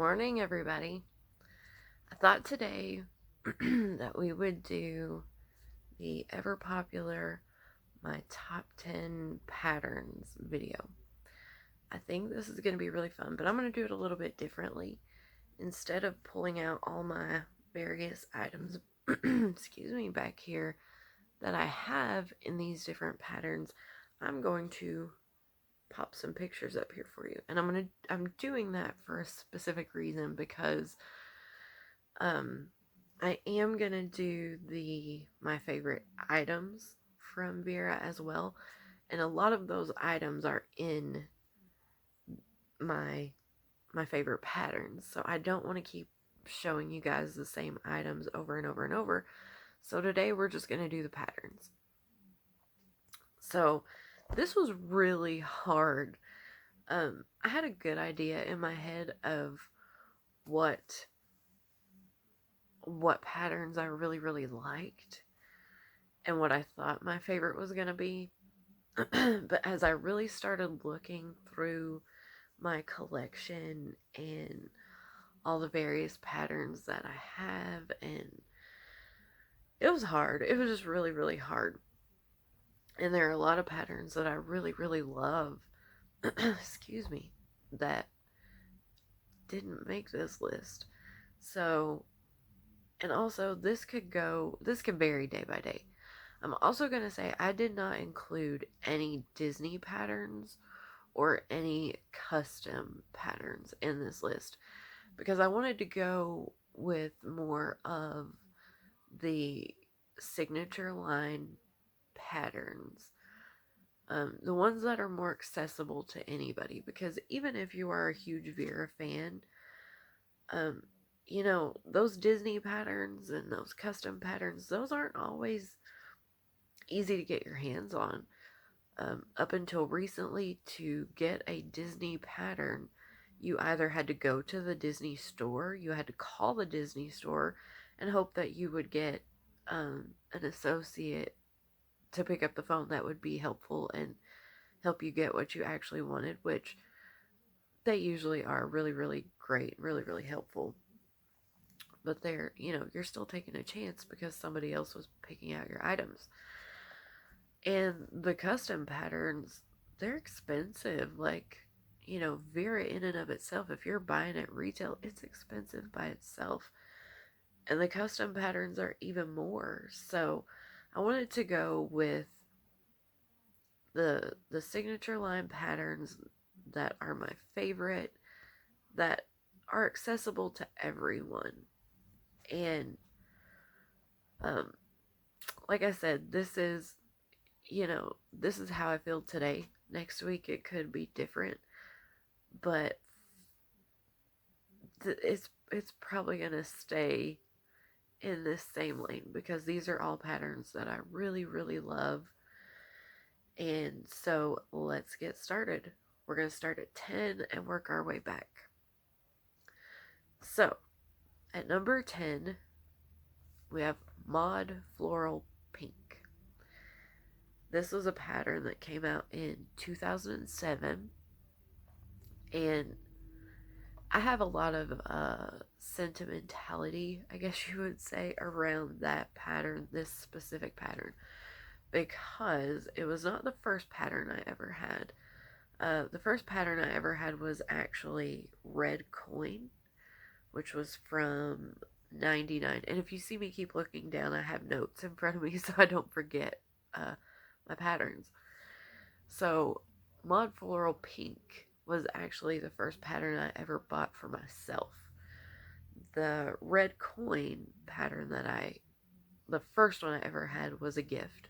morning, everybody. I thought today that we would do the ever popular My Top 10 Patterns video. I think this is going to be really fun, but I'm going to do it a little bit differently. Instead of pulling out all my various items, excuse me, back here that I have in these different patterns, I'm going to pop some pictures up here for you. And I'm doing that for a specific reason because I am gonna do my favorite items from Vera as well, and a lot of those items are in my my favorite patterns. So I don't want to keep showing you guys the same items over and over and over. So today we're just gonna do the patterns. So this was really hard. I had a good idea in my head of what patterns I really liked and what I thought my favorite was going to be. But as I really started looking through my collection and all the various patterns that I have, and it was hard. It was just really hard. And there are a lot of patterns that I really love, excuse me, that didn't make this list. So, and also this could vary day by day. I'm also going to say I did not include any Disney patterns or any custom patterns in this list because I wanted to go with more of the signature line patterns. The ones that are more accessible to anybody, because even if you are a huge Vera fan, those Disney patterns and those custom patterns, those aren't always easy to get your hands on. Up until recently, to get a Disney pattern, you either had to go to the Disney store, you had to call the Disney store, and hope that you would get an associate to pick up the phone that would be helpful and help you get what you actually wanted, which they usually are really great, really helpful. But you're still taking a chance because somebody else was picking out your items. And the custom patterns, they're expensive. Vera in and of itself, if you're buying at retail, it's expensive by itself. And the custom patterns are even more. So I wanted to go with the signature line patterns that are my favorite, that are accessible to everyone. And like I said, this is how I feel today. Next week it could be different, but it's probably gonna stay in this same lane because these are all patterns that I really love. And so let's get started. We're gonna start at 10 and work our way back. So at number 10 we have Mod Floral Pink. This was a pattern that came out in 2007, and I have a lot of sentimentality, I guess you would say, around that pattern, this specific pattern, because it was not the first pattern I ever had. The first pattern I ever had was actually Red Coin, which was from 99. And if you see me keep looking down, I have notes in front of me so I don't forget my patterns. So Mod Floral Pink was actually the first pattern I ever bought for myself. The Red Coin pattern the first one I ever had, was a gift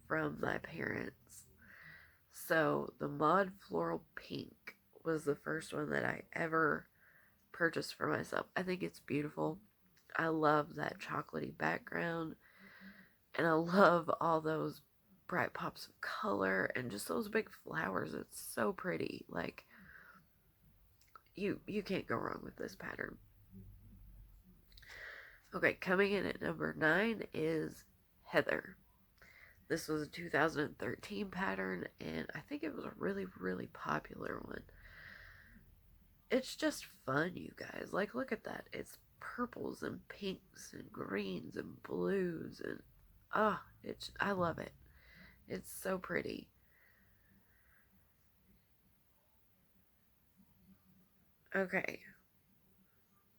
from my parents. So the Mod Floral Pink was the first one that I ever purchased for myself. I think it's beautiful. I love that chocolatey background, and I love all those bright pops of color and just those big flowers. It's so pretty. Like, you can't go wrong with this pattern. Okay, coming in at number 9 is Heather. This was a 2013 pattern, and I think it was a really popular one. it's just fun, you guys. Like, look at that. It's purples and pinks and greens and blues and I love it. It's so pretty. Okay,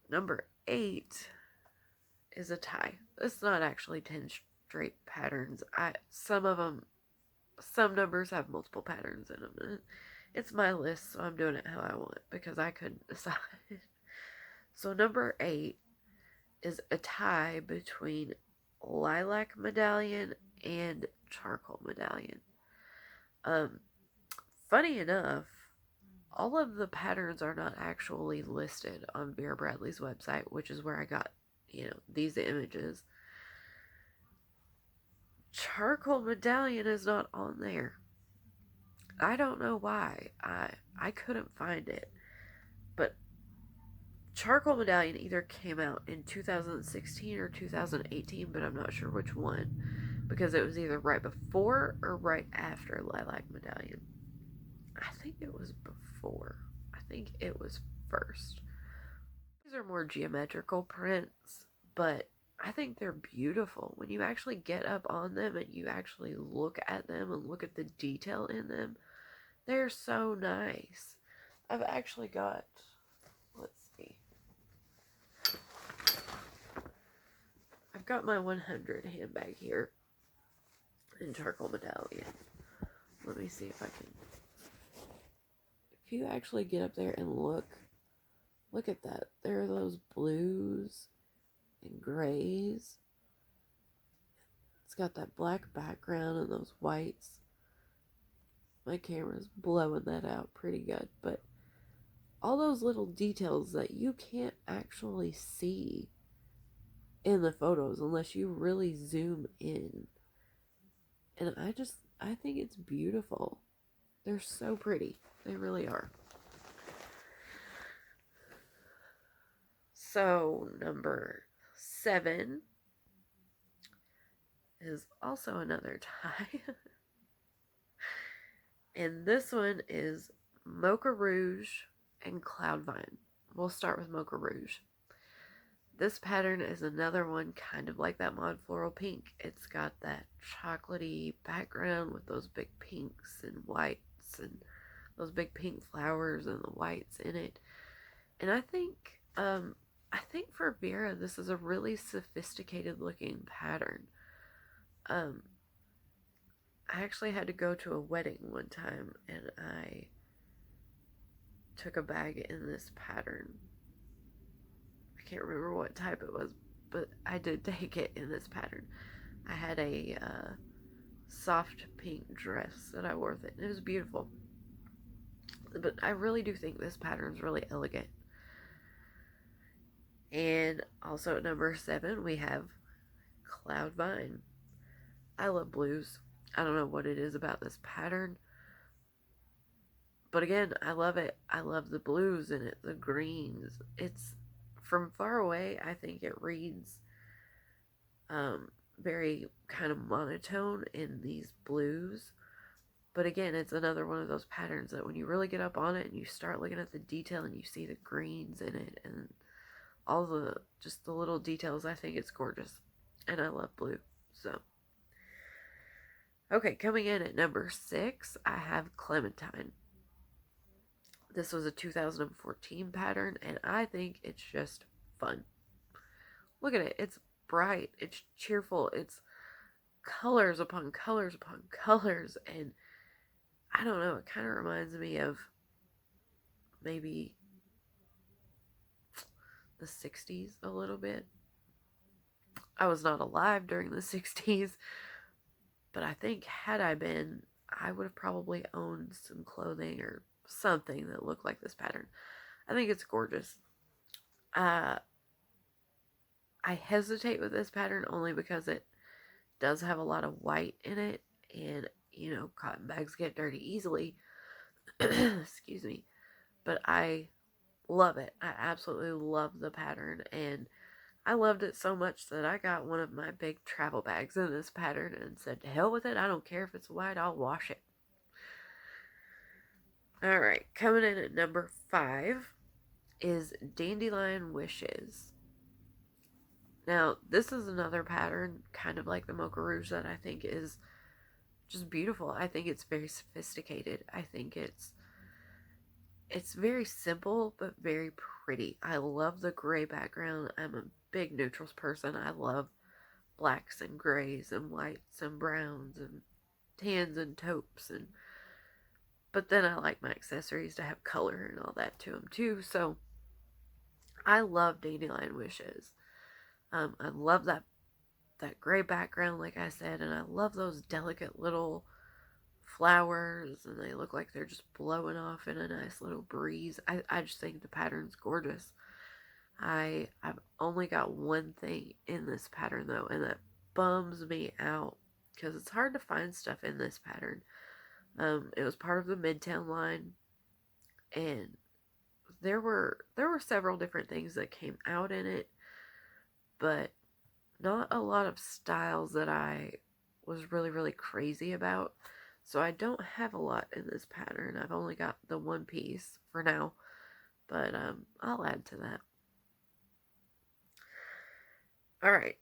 number 8 is a tie. It's not actually 10 straight patterns. Some numbers have multiple patterns in them. It's my list, so I'm doing it how I want because I couldn't decide. So number 8 is a tie between Lilac Medallion and Charcoal Medallion. Um, Funny enough, all of the patterns are not actually listed on Vera Bradley's website, which is where I got, these images. Charcoal Medallion is not on there. I don't know why. I couldn't find it. But Charcoal Medallion either came out in 2016 or 2018, but I'm not sure which one because it was either right before or right after Lilac Medallion. I think it was before. I think it was first. These are more geometrical prints, but I think they're beautiful. When you actually get up on them and you actually look at them and look at the detail in them, they're so nice. I've actually got, let's see. I've got my 100 handbag here in Charcoal Medallion. Let me see if I can. If you actually get up there and look at that. There are those blues and grays. It's got that black background and those whites. My camera's blowing that out pretty good, but all those little details that you can't actually see in the photos unless you really zoom in. And I think it's beautiful. They're so pretty. They really are. So, number 7 is also another tie. And this one is Mocha Rouge and Cloud Vine. We'll start with Mocha Rouge. This pattern is another one kind of like that Mod Floral Pink. It's got that chocolatey background with those big pinks and whites and those big pink flowers and the whites in it. And I think for Vera, this is a really sophisticated looking pattern. I actually had to go to a wedding one time and I took a bag in this pattern. I can't remember what type it was, but I did take it in this pattern. I had a soft pink dress that I wore with it, and it was beautiful. But I really do think this pattern is really elegant. And also at number 7, we have Cloud Vine. I love blues. I don't know what it is about this pattern. But again, I love it. I love the blues in it, the greens. It's, from far away, I think it reads very kind of monotone in these blues. But again, it's another one of those patterns that when you really get up on it and you start looking at the detail and you see the greens in it and all the just the little details, I think it's gorgeous. And I love blue. So okay, coming in at number 6, I have Clementine. This was a 2014 pattern and I think it's just fun. Look at it. It's bright, it's cheerful, it's colors upon colors upon colors, and I don't know, it kind of reminds me of maybe the 60s a little bit. I was not alive during the 60s, but I think had I been, I would have probably owned some clothing or something that looked like this pattern. I think it's gorgeous. I hesitate with this pattern only because it does have a lot of white in it, and cotton bags get dirty easily. Excuse me. But I love it. I absolutely love the pattern, and I loved it so much that I got one of my big travel bags in this pattern and said, to hell with it, I don't care if it's white, I'll wash it. Alright, coming in at number 5, is Dandelion Wishes. Now, this is another pattern, kind of like the Mocha Rouge, that I think is just beautiful. I think it's very sophisticated. I think it's very simple, but very pretty. I love the gray background. I'm a big neutrals person. I love blacks and grays and whites and browns and tans and taupes, and but then I like my accessories to have color and all that to them too. So I love Dandelion Wishes. I love that gray background, like I said, and I love those delicate little flowers, and they look like they're just blowing off in a nice little breeze. I just think the pattern's gorgeous. I've only got one thing in this pattern though, and that bums me out because it's hard to find stuff in this pattern. It was part of the Midtown line, and there were several different things that came out in it, but not a lot of styles that I was really crazy about. So I don't have a lot in this pattern. I've only got the one piece for now, but I'll add to that. All right,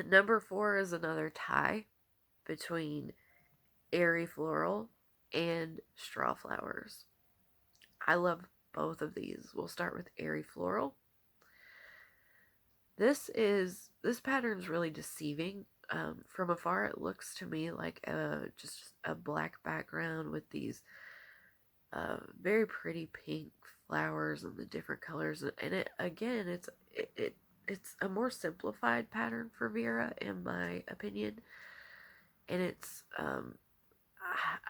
number 4 is another tie between Airy Floral and Straw Flowers. I love both of these. We'll start with Airy Floral. This pattern's really deceiving. From afar, it looks to me like just a black background with these very pretty pink flowers and the different colors. And it again, it's a more simplified pattern for Vera, in my opinion. And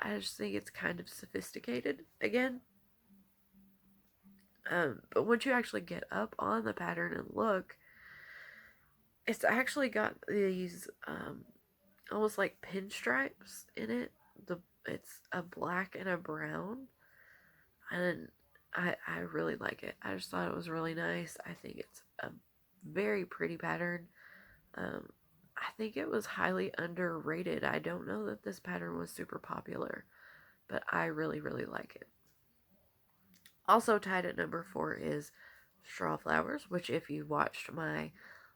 I just think it's kind of sophisticated again. But once you actually get up on the pattern and look, it's actually got these almost like pinstripes in it. It's a black and a brown, and I really like it. I just thought it was really nice. I think it's a very pretty pattern. I think it was highly underrated. I don't know that this pattern was super popular, but I really like it. Also tied at number 4 is Straw Flowers, which if you watched my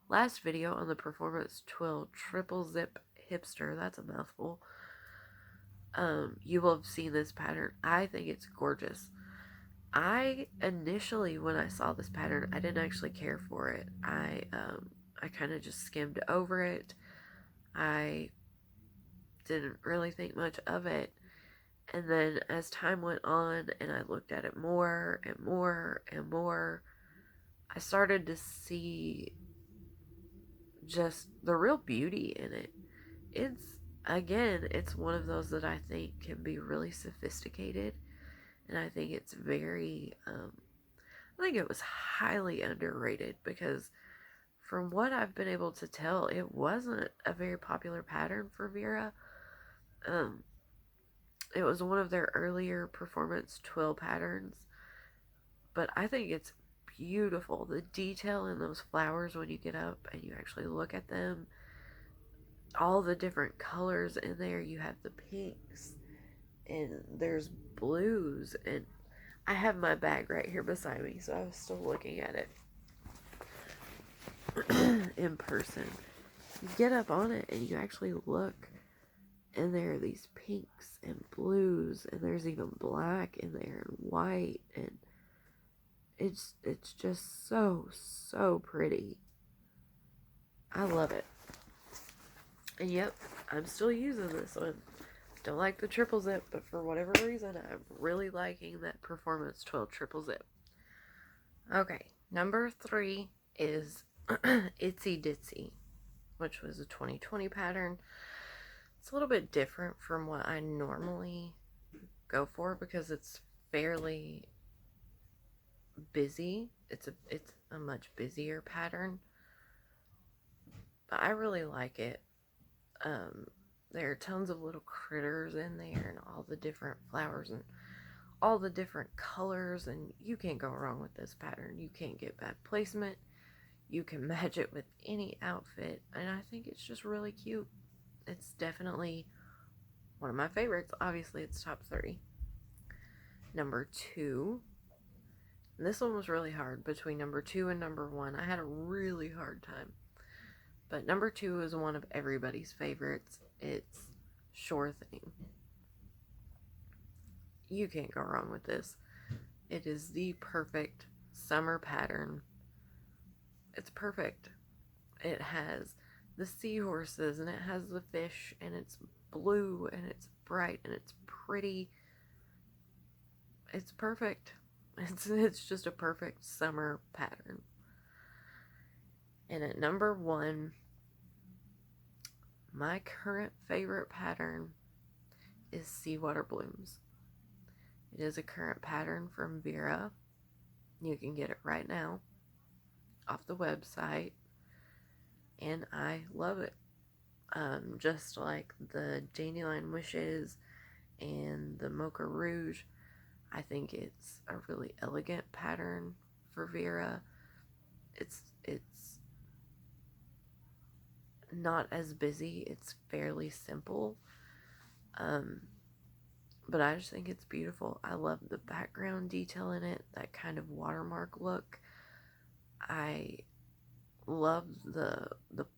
last video on the Performance Twill Triple Zip Hipster, that's a mouthful, you will have seen this pattern. I think it's gorgeous. I initially, when I saw this pattern, I didn't actually care for it. I kind of just skimmed over it. I didn't really think much of it. And then as time went on and I looked at it more and more and more, I started to see just the real beauty in it. It's one of those that I think can be really sophisticated, and I think it's I think it was highly underrated, because from what I've been able to tell, it wasn't a very popular pattern for Vera. It was one of their earlier performance twill patterns, but I think it's beautiful. The detail in those flowers when you get up and you actually look at them, all the different colors in there. You have the pinks, and there's blues, and I have my bag right here beside me, so I was still looking at it in person. You get up on it and you actually look, and there are these pinks and blues, and there's even black in there and white, and it's just so pretty. I love it. And yep, I'm still using this one. Don't like the triple zip, but for whatever reason, I'm really liking that Performance 12 triple zip. Okay, number 3 is Itsy Ditzy, which was a 2020 pattern. It's a little bit different from what I normally go for because it's fairly busy. It's a much busier pattern, but I really like it. There are tons of little critters in there, and all the different flowers and all the different colors, and you can't go wrong with this pattern. You can't get bad placement. You can match it with any outfit, and I think it's just really cute. It's definitely one of my favorites. Obviously, it's top 3. Number 2 This one was really hard between number 2 and number 1. I had a really hard time. But number 2 is one of everybody's favorites. It's Sure Thing. You can't go wrong with this. It is the perfect summer pattern. It's perfect. It has the seahorses and it has the fish and it's blue and it's bright and it's pretty. It's perfect. It's just a perfect summer pattern. And at number 1, my current favorite pattern is Seawater Blooms. It is a current pattern from Vera. You can get it right now off the website, and I love it. Just like the Dandelion Wishes and the Mocha Rouge, I think it's a really elegant pattern for Vera. It's not as busy. It's fairly simple. But I just think it's beautiful. I love the background detail in it, that kind of watermark look. I love the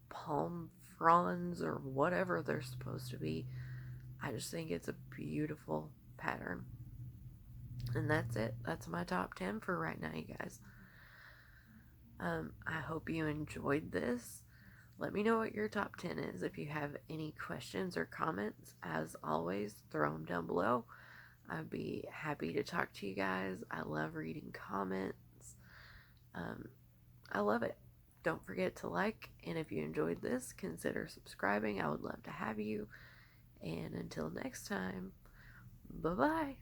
palm fronds or whatever they're supposed to be. I just think it's a beautiful pattern. And that's it. That's my top 10 for right now, you guys. I hope you enjoyed this. Let me know what your top 10 is. If you have any questions or comments, as always, throw them down below. I'd be happy to talk to you guys. I love reading comments. I love it. Don't forget to like, and if you enjoyed this, consider subscribing. I would love to have you. And until next time, bye-bye.